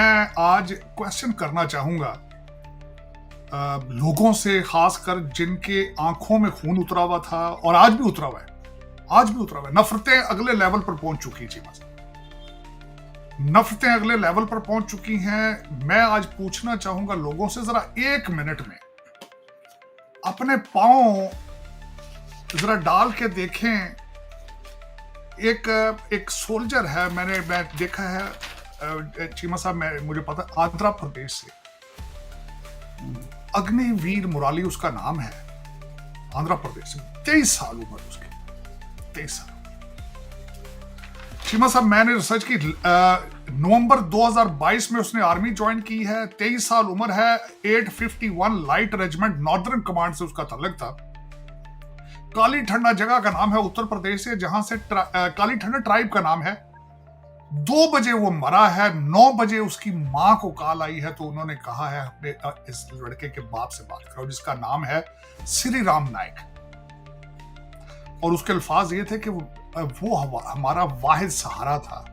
मैं आज क्वेश्चन करना चाहूंगा लोगों से, खासकर जिनके आंखों में खून उतरा हुआ था और आज भी उतरा हुआ है। नफरतें अगले लेवल पर पहुंच चुकी जी, नफरतें अगले लेवल पर पहुंच चुकी हैं। मैं आज पूछना चाहूंगा लोगों से, जरा 1 मिनट में अपने पांव जरा डाल के देखें। एक सोल्जर है, मैं देखा है चीमा साहब, मुझे पता, आंध्र प्रदेश से, अग्निवीर मुराली उसका नाम है, आंध्र प्रदेश से, 23 साल उम्र उसकी, 23 साल। चीमा साहब, मैंने रिसर्च की, नवंबर 2022 में उसने आर्मी ज्वाइन की है, 23 साल उम्र है, 851 लाइट रेजिमेंट नॉर्दर्न कमांड से उसका तल्लुक था। काली ठंडा जगह का नाम है, उत्तर प्रदेश से, जहां से काली ठंडा ट्राइब का नाम है। 2 बजे वो मरा है, 9 बजे उसकी मां को कॉल आई है, तो उन्होंने कहा है अपने इस लड़के के बाप से बात करो, जिसका नाम है श्री राम नायक, और उसके अल्फाज ये थे कि वो हमारा वाहिद सहारा था।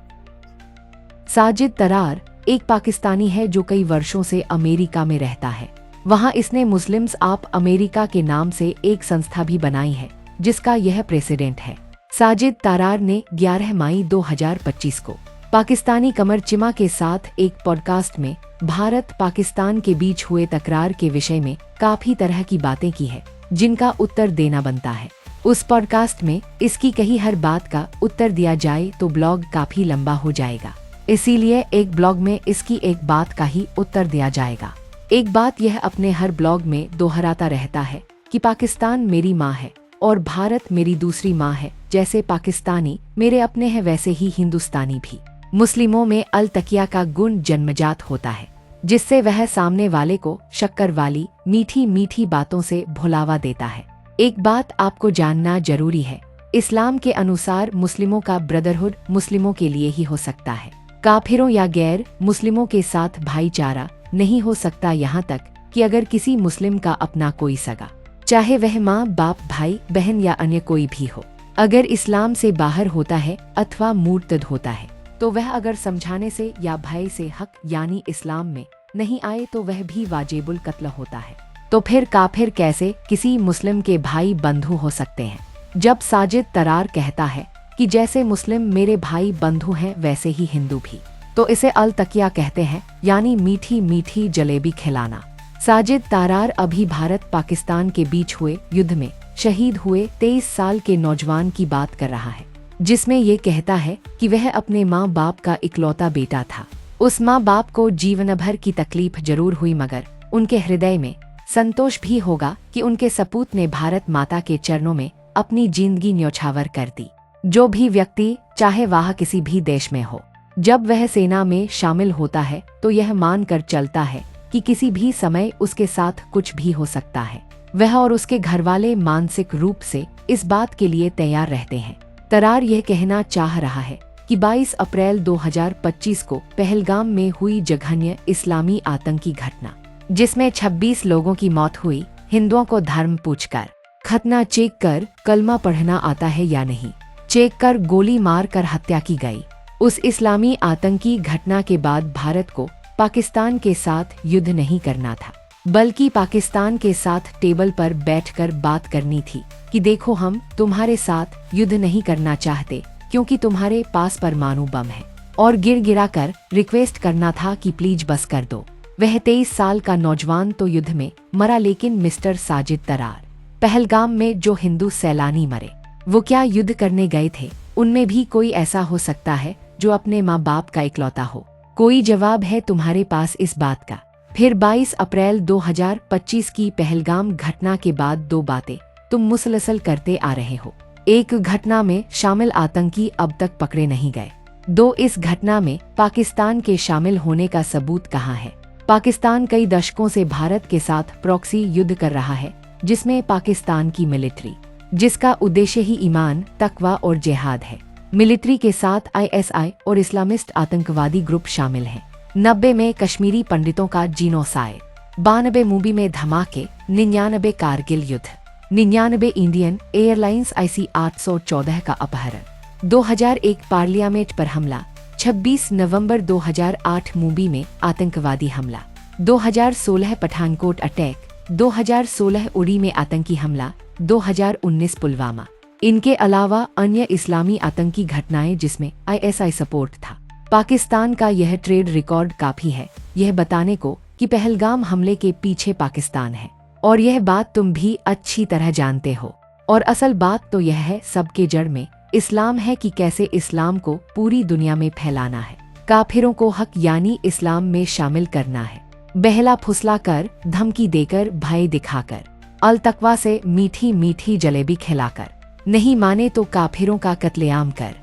साजिद तरार एक पाकिस्तानी है जो कई वर्षों से अमेरिका में रहता है। वहां इसने मुस्लिम्स आप अमेरिका के नाम से एक संस्था भी बनाई है, जिसका यह प्रेसिडेंट है। साजिद तरार ने 11 मई 2025 को पाकिस्तानी कमर चिमा के साथ एक पॉडकास्ट में भारत पाकिस्तान के बीच हुए तकरार के विषय में काफी तरह की बातें की है, जिनका उत्तर देना बनता है। उस पॉडकास्ट में इसकी कही हर बात का उत्तर दिया जाए तो ब्लॉग काफी लंबा हो जाएगा, इसीलिए एक ब्लॉग में इसकी एक बात का ही उत्तर दिया जाएगा। एक बात यह अपने हर ब्लॉग में दोहराता रहता है कि पाकिस्तान मेरी माँ है और भारत मेरी दूसरी माँ है। जैसे पाकिस्तानी मेरे अपने हैं, वैसे ही हिंदुस्तानी भी। मुस्लिमों में अल तकिया का गुण जन्मजात होता है, जिससे वह सामने वाले को शक्कर वाली मीठी मीठी बातों से भुलावा देता है। एक बात आपको जानना जरूरी है, इस्लाम के अनुसार मुस्लिमों का ब्रदरहुड मुस्लिमों के लिए ही हो सकता है, काफिरों या गैर मुस्लिमों के साथ भाईचारा नहीं हो सकता। यहाँ तक कि अगर किसी मुस्लिम का अपना कोई सगा, चाहे वह माँ बाप भाई बहन या अन्य कोई भी हो, अगर इस्लाम से बाहर होता है अथवा मुर्तद होता है, तो वह अगर समझाने से या भय से हक यानी इस्लाम में नहीं आए तो वह भी वाजिबुल कत्ल होता है। तो फिर काफिर कैसे किसी मुस्लिम के भाई बंधु हो सकते हैं? जब साजिद तरार कहता है कि जैसे मुस्लिम मेरे भाई बंधु हैं वैसे ही हिंदू भी, तो इसे अल तकिया कहते हैं, यानी मीठी मीठी जलेबी खिलाना। साजिद तरार अभी भारत पाकिस्तान के बीच हुए युद्ध में शहीद हुए 23 साल के नौजवान की बात कर रहा है, जिसमें ये कहता है कि वह अपने माँ बाप का इकलौता बेटा था। उस माँ बाप को जीवन भर की तकलीफ जरूर हुई, मगर उनके हृदय में संतोष भी होगा कि उनके सपूत ने भारत माता के चरणों में अपनी जिंदगी न्यौछावर कर दी। जो भी व्यक्ति, चाहे वह किसी भी देश में हो, जब वह सेना में शामिल होता है तो यह मान कर चलता है कि किसी भी समय उसके साथ कुछ भी हो सकता है। वह और उसके घरवाले मानसिक रूप से इस बात के लिए तैयार रहते हैं। तरार यह कहना चाह रहा है कि 22 अप्रैल 2025 को पहलगाम में हुई जघन्य इस्लामी आतंकी घटना, जिसमें 26 लोगों की मौत हुई, हिंदुओं को धर्म पूछकर, खतना चेक कर कलमा पढ़ना आता है या नहीं, चेक कर गोली मार कर हत्या की गई। उस इस्लामी आतंकी घटना के बाद भारत को पाकिस्तान के साथ युद्ध नहीं करना था, बल्कि पाकिस्तान के साथ टेबल पर बैठकर बात करनी थी कि देखो, हम तुम्हारे साथ युद्ध नहीं करना चाहते क्योंकि तुम्हारे पास परमाणु बम है, और गिर गिरा कर रिक्वेस्ट करना था कि प्लीज बस कर दो। वह 23 साल का नौजवान तो युद्ध में मरा, लेकिन मिस्टर साजिद तरार, पहलगाम में जो हिंदू सैलानी मरे, वो क्या युद्ध करने गए थे? उनमें भी कोई ऐसा हो सकता है जो अपने माँ बाप का इकलौता हो? कोई जवाब है तुम्हारे पास इस बात का? फिर 22 अप्रैल 2025 की पहलगाम घटना के बाद 2 बातें तुम मुसलसल करते आ रहे हो। 1, घटना में शामिल आतंकी अब तक पकड़े नहीं गए। 2, इस घटना में पाकिस्तान के शामिल होने का सबूत कहाँ है? पाकिस्तान कई दशकों से भारत के साथ प्रॉक्सी युद्ध कर रहा है, जिसमें पाकिस्तान की मिलिट्री, जिसका उद्देश्य ही ईमान, तकवा और जिहाद है। मिलिट्री के साथ ISI और इस्लामिस्ट आतंकवादी ग्रुप शामिल हैं। 90 में कश्मीरी पंडितों का जीनोसाइड, 92 मूवी में धमाके, 99 कारगिल युद्ध, 99 इंडियन एयरलाइंस IC-814 का अपहरण, 2001 पार्लियामेंट पर हमला, 26 नवंबर 2008 मुंबई में आतंकवादी हमला, 2016 पठानकोट अटैक, 2016 उड़ी में आतंकी हमला, 2019 पुलवामा। इनके अलावा अन्य इस्लामी आतंकी घटनाएं जिसमें ISI सपोर्ट था। पाकिस्तान का यह ट्रेड रिकॉर्ड काफी है यह बताने को कि पहलगाम हमले के पीछे पाकिस्तान है, और यह बात तुम भी अच्छी तरह जानते हो। और असल बात तो यह है सबके जड़ में इस्लाम है कि कैसे इस्लाम को पूरी दुनिया में फैलाना है, काफिरों को हक यानी इस्लाम में शामिल करना है, बहला फुसला कर, धमकी देकर, भय दिखाकर, अल तकवा से मीठी मीठी जलेबी खिलाकर, नहीं माने तो काफिरों का कत्लेआम कर।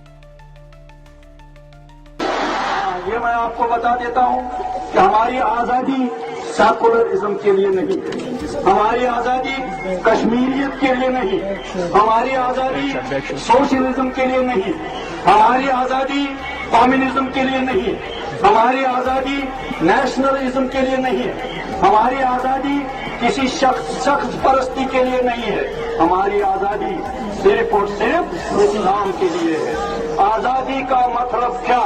ये मैं आपको बता देता हूं कि हमारी आजादी सेकुलरिज्म के लिए नहीं, हमारी आजादी कश्मीरियत के लिए नहीं, हमारी आजादी सोशलिज्म के लिए नहीं, हमारी आजादी कम्युनिज्म के लिए नहीं, हमारी आजादी नेशनलिज्म के लिए नहीं, हमारी आजादी किसी शख्स परस्ती के लिए नहीं है, हमारी आजादी सिर्फ और सिर्फ इस्लाम के लिए है। आजादी का मतलब क्या?